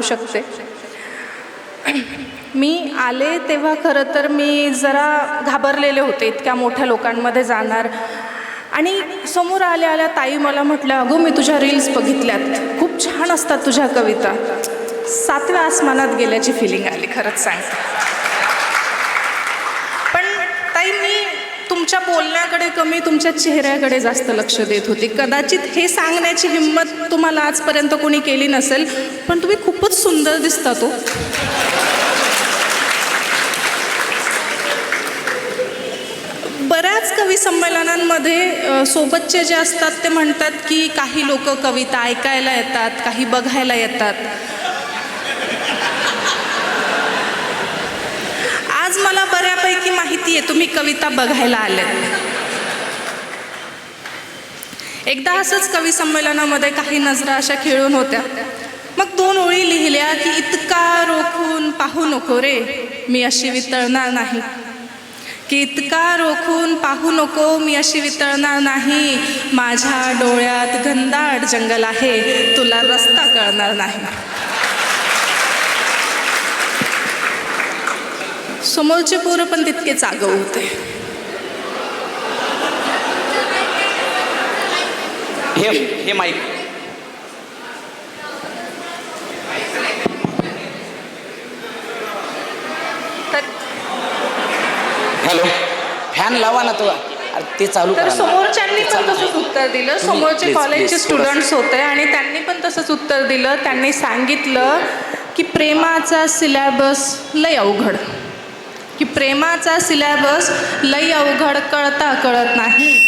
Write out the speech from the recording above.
सांगू शकते. मी आले तेव्हा खरं तर मी जरा घाबरलेले होते इतक्या मोठ्या लोकांमध्ये जाणार. आणि समोर आल्या आल्या ताई मला म्हटल्या, अगो मी तुझ्या रील्स बघितल्यात, खूप छान असतात तुझ्या कविता. 7व्या आसमानात गेल्याची फिलिंग आली खरंच सांगते. पण ताई मी तुमच्या बोलण्याकडे कमी तुमच्या चेहऱ्याकडे जास्त लक्ष देत होती. कदाचित हे सांगण्याची हिंमत तुम्हाला आजपर्यंत कोणी केली नसेल, पण तुम्ही खूपच सुंदर दिसता. तो बऱ्याच कवी संमेलनांमध्ये सोबतचे जे असतात ते म्हणतात की काही लोक कविता ऐकायला येतात, काही बघायला येतात. आज मला बऱ्यापैकी माहिती आहे तुम्ही कविता बघायला आलेत. एकदा असंच कवी संमेलनामध्ये काही नजरा अशा खेळून होत्या. मग 2 ओळी लिहिल्या की इतका रोखून पाहू नको रे, मी अशी वितळणार नाही. की इतका रोखून पाहू नको, मी अशी वितळणार नाही. माझ्या डोळ्यात घनदाट जंगल आहे, तुला रस्ता कळणार नाही. समोरचे पोरं पण तितकेच आगाऊ होते. हे माईक हॅलो, फॅन लावा ना तो. ते चालू तर समोरच्यांनी पण तसंच उत्तर दिलं. समोरचे कॉलेजचे स्टुडंट्स होते आणि त्यांनी पण तसंच उत्तर दिलं. त्यांनी सांगितलं की प्रेमाचा सिलॅबस लय अवघड, की प्रेमाचा सिलॅबस लय अवघड, कळता कळत नाही.